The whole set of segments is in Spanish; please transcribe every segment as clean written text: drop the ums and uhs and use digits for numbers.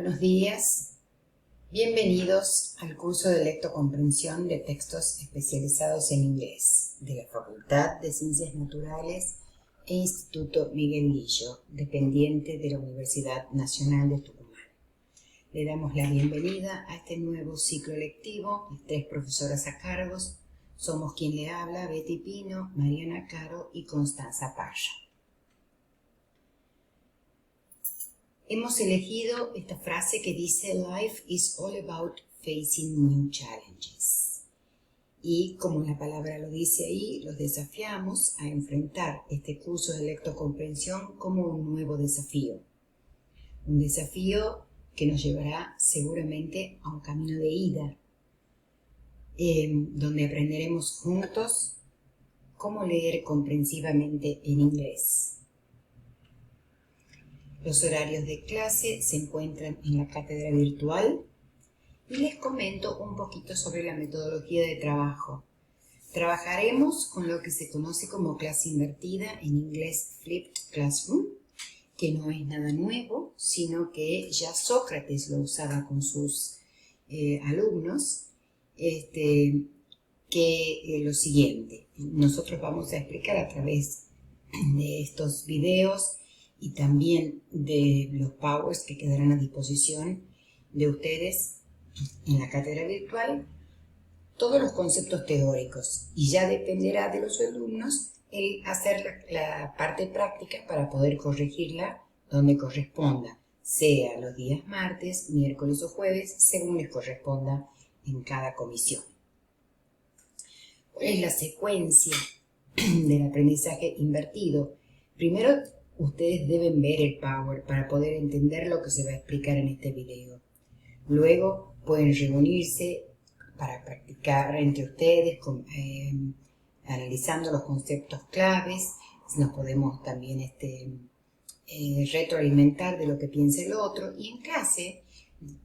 Buenos días, bienvenidos al curso de lectocomprensión de textos especializados en inglés de la Facultad de Ciencias Naturales e Instituto Miguel Lillo, dependiente de la Universidad Nacional de Tucumán. Le damos la bienvenida a este nuevo ciclo lectivo, 3 profesoras a cargos. Somos quien le habla, Betty Pino, Mariana Caro y Constanza Parra. Hemos elegido esta frase que dice Life is all about facing new challenges. Y como la palabra lo dice ahí, los desafiamos a enfrentar este curso de lectocomprensión como un nuevo desafío. Un desafío que nos llevará seguramente a un camino de ida, donde aprenderemos juntos cómo leer comprensivamente en inglés. Los horarios de clase se encuentran en la cátedra virtual y les comento un poquito sobre la metodología de trabajo. Trabajaremos con lo que se conoce como clase invertida, en inglés Flipped Classroom, que no es nada nuevo, sino que ya Sócrates lo usaba con sus alumnos, lo siguiente. Nosotros vamos a explicar a través de estos videos y también de los powers que quedarán a disposición de ustedes en la cátedra virtual, todos los conceptos teóricos, y ya dependerá de los alumnos el hacer la parte práctica para poder corregirla donde corresponda, sea los días martes, miércoles o jueves, según les corresponda en cada comisión. ¿Cuál es la secuencia del aprendizaje invertido? Primero, ustedes deben ver el Power para poder entender lo que se va a explicar en este video. Luego pueden reunirse para practicar entre ustedes, analizando los conceptos claves. Nos podemos también retroalimentar de lo que piensa el otro. Y en clase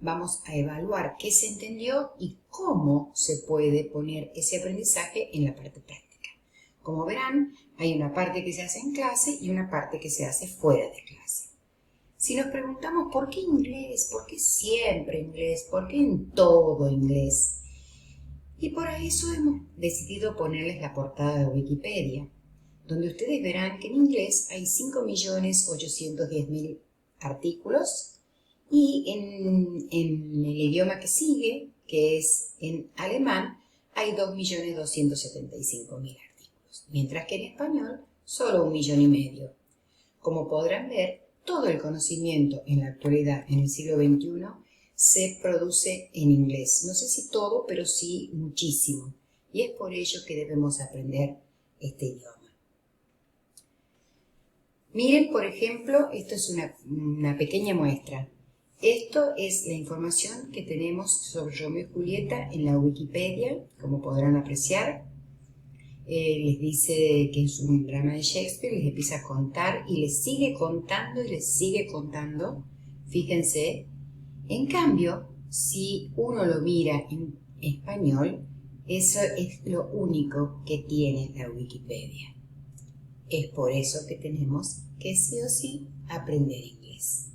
vamos a evaluar qué se entendió y cómo se puede poner ese aprendizaje en la parte práctica. Como verán, hay una parte que se hace en clase y una parte que se hace fuera de clase. Si nos preguntamos por qué inglés, por qué siempre inglés, por qué en todo inglés, y por eso hemos decidido ponerles la portada de Wikipedia, donde ustedes verán que en inglés hay 5.810.000 artículos y en el idioma que sigue, que es en alemán, hay 2.275.000 artículos. Mientras que en español, solo 1,5 millones. Como podrán ver, todo el conocimiento en la actualidad, en el siglo XXI, se produce en inglés. No sé si todo, pero sí muchísimo. Y es por ello que debemos aprender este idioma. Miren, por ejemplo, esto es una pequeña muestra. Esto es la información que tenemos sobre Romeo y Julieta en la Wikipedia, como podrán apreciar. Les dice que es un drama de Shakespeare, les empieza a contar y les sigue contando y les sigue contando. Fíjense, en cambio, si uno lo mira en español, eso es lo único que tiene la Wikipedia. Es por eso que tenemos que sí o sí aprender inglés.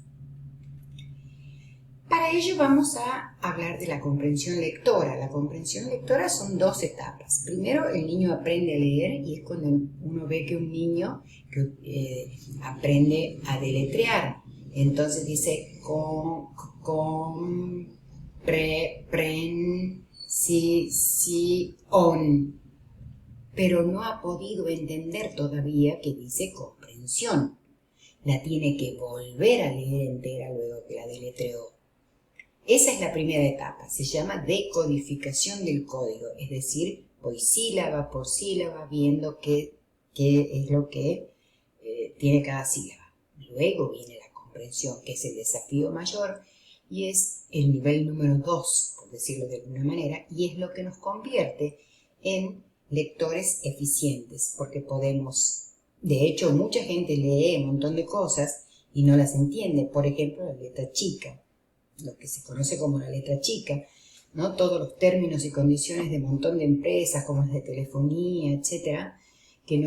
Para ello vamos a hablar de la comprensión lectora. La comprensión lectora son 2 etapas. Primero, el niño aprende a leer y es cuando uno ve que un niño aprende a deletrear. Entonces dice on, pero no ha podido entender todavía que dice comprensión. La tiene que volver a leer entera luego que la deletreó. Esa es la primera etapa, se llama decodificación del código, es decir, voy sílaba por sílaba viendo qué es lo que tiene cada sílaba. Luego viene la comprensión, que es el desafío mayor y es el nivel número 2, por decirlo de alguna manera, y es lo que nos convierte en lectores eficientes, porque podemos, de hecho, mucha gente lee un montón de cosas y no las entiende, por ejemplo, la letra chica. Lo que se conoce como la letra chica, ¿no? Todos los términos y condiciones de un montón de empresas, como las de telefonía, etcétera, que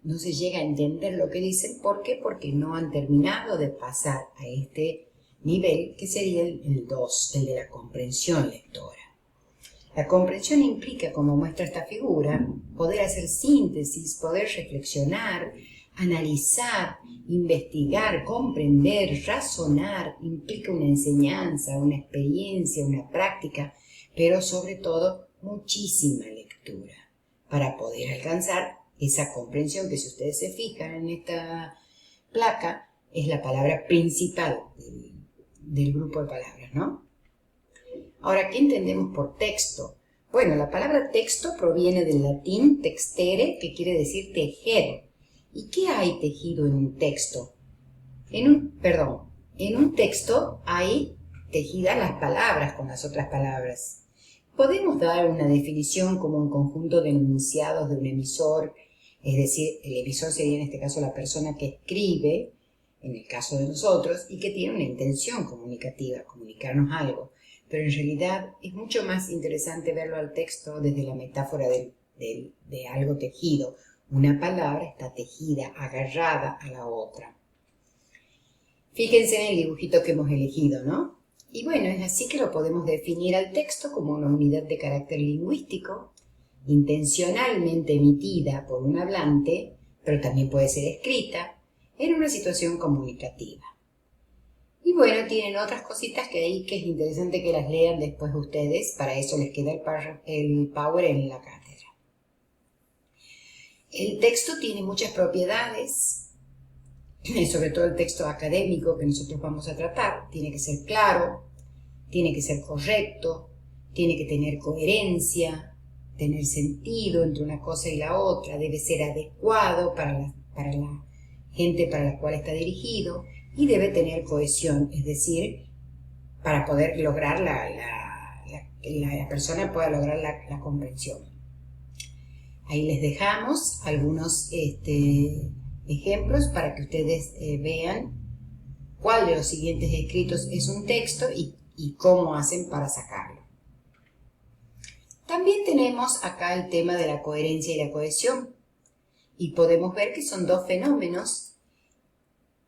no se llega a entender lo que dicen. ¿Por qué? Porque no han terminado de pasar a este nivel, que sería el 2, el de la comprensión lectora. La comprensión implica, como muestra esta figura, poder hacer síntesis, poder reflexionar, analizar, investigar, comprender, razonar, implica una enseñanza, una experiencia, una práctica, pero sobre todo muchísima lectura para poder alcanzar esa comprensión que, si ustedes se fijan en esta placa, es la palabra principal del grupo de palabras, ¿no? Ahora, ¿qué entendemos por texto? Bueno, la palabra texto proviene del latín textere, que quiere decir tejer. ¿Y qué hay tejido en un texto? En un texto hay tejidas las palabras con las otras palabras. Podemos dar una definición como un conjunto de enunciados de un emisor, es decir, el emisor sería en este caso la persona que escribe, en el caso de nosotros, y que tiene una intención comunicativa, comunicarnos algo. Pero en realidad es mucho más interesante verlo al texto desde la metáfora de algo tejido. Una palabra está tejida, agarrada a la otra. Fíjense en el dibujito que hemos elegido, ¿no? Y bueno, es así que lo podemos definir al texto como una unidad de carácter lingüístico, intencionalmente emitida por un hablante, pero también puede ser escrita, en una situación comunicativa. Y bueno, tienen otras cositas que hay que es interesante que las lean después ustedes, para eso les queda el power en la cátedra. El texto tiene muchas propiedades, sobre todo el texto académico que nosotros vamos a tratar. Tiene que ser claro, tiene que ser correcto, tiene que tener coherencia, tener sentido entre una cosa y la otra, debe ser adecuado para la gente para la cual está dirigido, y debe tener cohesión, es decir, para poder lograr la persona pueda lograr la comprensión. Ahí les dejamos algunos ejemplos para que ustedes vean cuál de los siguientes escritos es un texto y cómo hacen para sacarlo. También tenemos acá el tema de la coherencia y la cohesión, y podemos ver que son dos fenómenos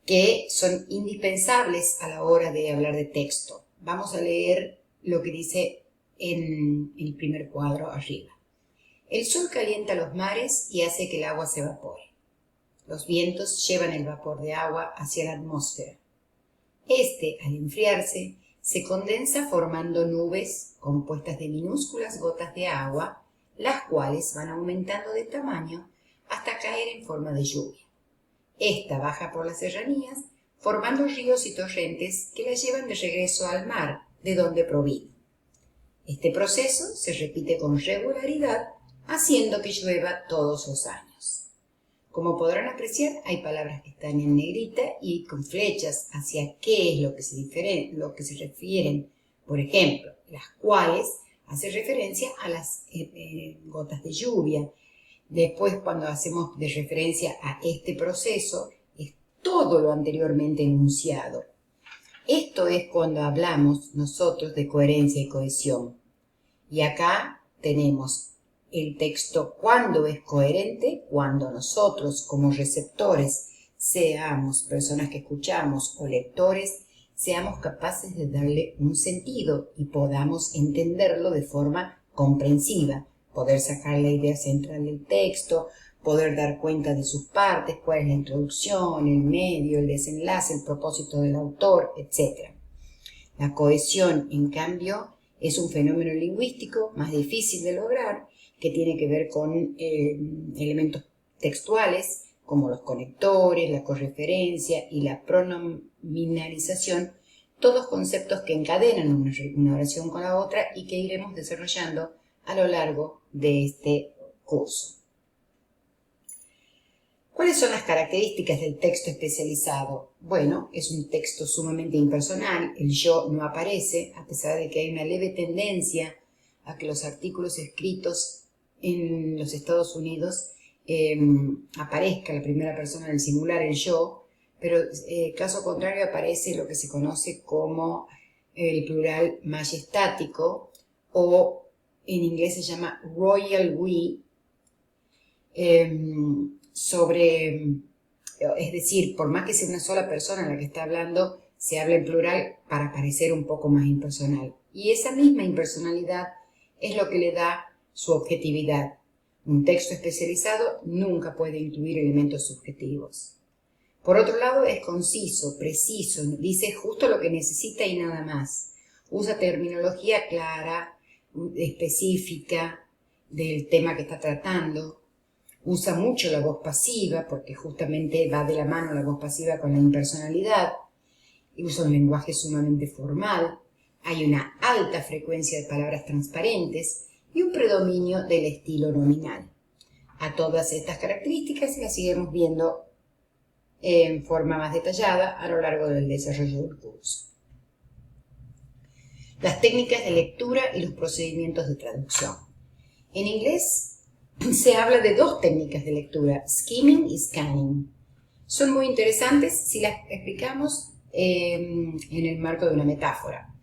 que son indispensables a la hora de hablar de texto. Vamos a leer lo que dice en el primer cuadro arriba. El sol calienta los mares y hace que el agua se evapore. Los vientos llevan el vapor de agua hacia la atmósfera. Este, al enfriarse, se condensa formando nubes compuestas de minúsculas gotas de agua, las cuales van aumentando de tamaño hasta caer en forma de lluvia. Esta baja por las serranías, formando ríos y torrentes que la llevan de regreso al mar, de donde provino. Este proceso se repite con regularidad, haciendo que llueva todos los años. Como podrán apreciar, hay palabras que están en negrita y con flechas hacia qué es lo que se refieren. Por ejemplo, las cuales hace referencia a las gotas de lluvia. Después, cuando hacemos de referencia a este proceso, es todo lo anteriormente enunciado. Esto es cuando hablamos nosotros de coherencia y cohesión. Y acá tenemos el texto cuando es coherente, cuando nosotros como receptores, seamos personas que escuchamos o lectores, seamos capaces de darle un sentido y podamos entenderlo de forma comprensiva. Poder sacar la idea central del texto, poder dar cuenta de sus partes, cuál es la introducción, el medio, el desenlace, el propósito del autor, etc. La cohesión, en cambio, es un fenómeno lingüístico más difícil de lograr, que tiene que ver con elementos textuales, como los conectores, la correferencia y la pronominalización, todos conceptos que encadenan una oración con la otra y que iremos desarrollando a lo largo de este curso. ¿Cuáles son las características del texto especializado? Bueno, es un texto sumamente impersonal, el yo no aparece, a pesar de que hay una leve tendencia a que los artículos escritos en los Estados Unidos aparezca la primera persona del singular, el yo, pero caso contrario aparece lo que se conoce como el plural majestático, o en inglés se llama royal we, es decir, por más que sea una sola persona la que está hablando, se habla en plural para parecer un poco más impersonal. Y esa misma impersonalidad es lo que le da su objetividad. Un texto especializado nunca puede incluir elementos subjetivos. Por otro lado, es conciso, preciso, dice justo lo que necesita y nada más. Usa terminología clara, específica del tema que está tratando. Usa mucho la voz pasiva, porque justamente va de la mano la voz pasiva con la impersonalidad. Usa un lenguaje sumamente formal. Hay una alta frecuencia de palabras transparentes y un predominio del estilo nominal. A todas estas características las iremos viendo en forma más detallada a lo largo del desarrollo del curso. Las técnicas de lectura y los procedimientos de traducción. En inglés se habla de dos técnicas de lectura, skimming y scanning. Son muy interesantes si las explicamos en el marco de una metáfora.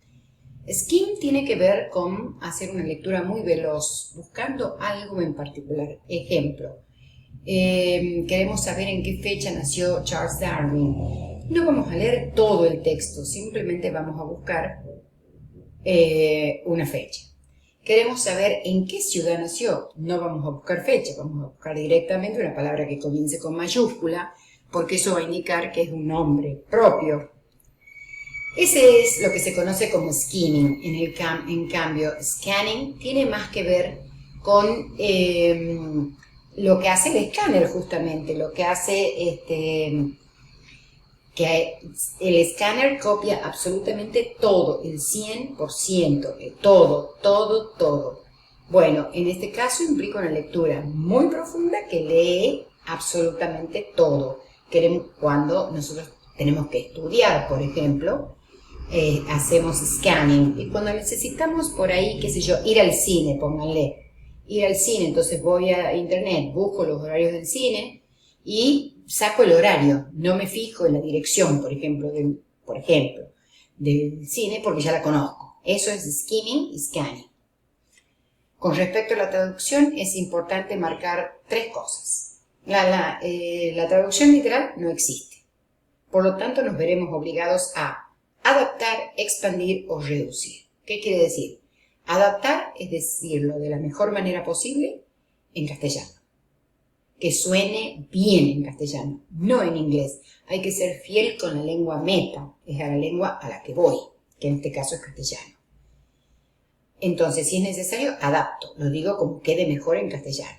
Skim tiene que ver con hacer una lectura muy veloz, buscando algo en particular. Ejemplo, queremos saber en qué fecha nació Charles Darwin. No vamos a leer todo el texto, simplemente vamos a buscar una fecha. Queremos saber en qué ciudad nació. No vamos a buscar fecha, vamos a buscar directamente una palabra que comience con mayúscula, porque eso va a indicar que es un nombre propio. Ese es lo que se conoce como skimming. En cambio, scanning tiene más que ver con lo que hace el escáner, justamente. Lo que hace que el escáner copia absolutamente todo, el 100%, todo. Bueno, en este caso implica una lectura muy profunda que lee absolutamente todo. Cuando nosotros tenemos que estudiar, por ejemplo, hacemos scanning. Y cuando necesitamos por ahí, qué sé yo, ir al cine, pónganle, ir al cine, entonces voy a internet, busco los horarios del cine y saco el horario. No me fijo en la dirección, por ejemplo, del cine porque ya la conozco. Eso es skimming y scanning. Con respecto a la traducción, es importante marcar tres cosas. La traducción literal no existe. Por lo tanto, nos veremos obligados a adaptar, expandir o reducir. ¿Qué quiere decir? Adaptar es decirlo de la mejor manera posible en castellano. Que suene bien en castellano, no en inglés. Hay que ser fiel con la lengua meta, es a la lengua a la que voy, que en este caso es castellano. Entonces, si es necesario, adapto, lo digo como quede mejor en castellano.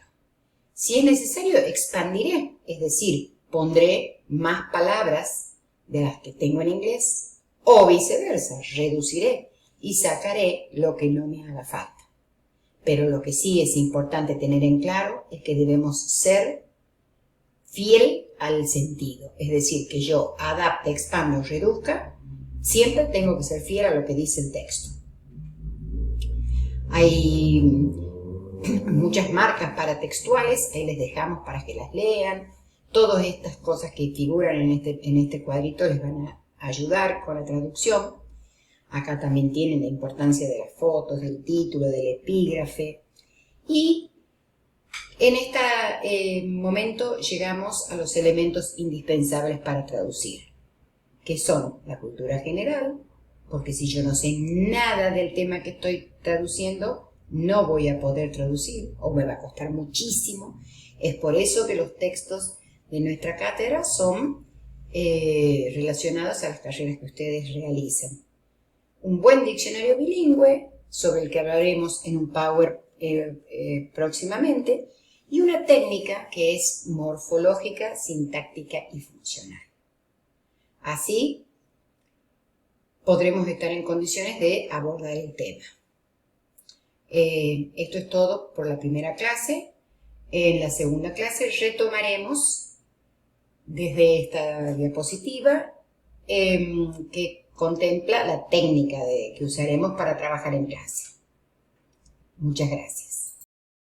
Si es necesario, expandiré, es decir, pondré más palabras de las que tengo en inglés, o viceversa, reduciré y sacaré lo que no me haga falta. Pero lo que sí es importante tener en claro es que debemos ser fiel al sentido. Es decir, que yo adapte, expanda o reduzca, siempre tengo que ser fiel a lo que dice el texto. Hay muchas marcas paratextuales, ahí les dejamos para que las lean. Todas estas cosas que figuran en este cuadrito les van a ayudar con la traducción. Acá también tienen la importancia de las fotos, del título, del epígrafe. Y en este momento llegamos a los elementos indispensables para traducir, que son la cultura general, porque si yo no sé nada del tema que estoy traduciendo, no voy a poder traducir o me va a costar muchísimo. Es por eso que los textos de nuestra cátedra son relacionados a las carreras que ustedes realizan. Un buen diccionario bilingüe, sobre el que hablaremos en un Power próximamente, y una técnica que es morfológica, sintáctica y funcional. Así podremos estar en condiciones de abordar el tema. Esto es todo por la primera clase. En la segunda clase retomaremos desde esta diapositiva que contempla la técnica que usaremos para trabajar en clase. Muchas gracias.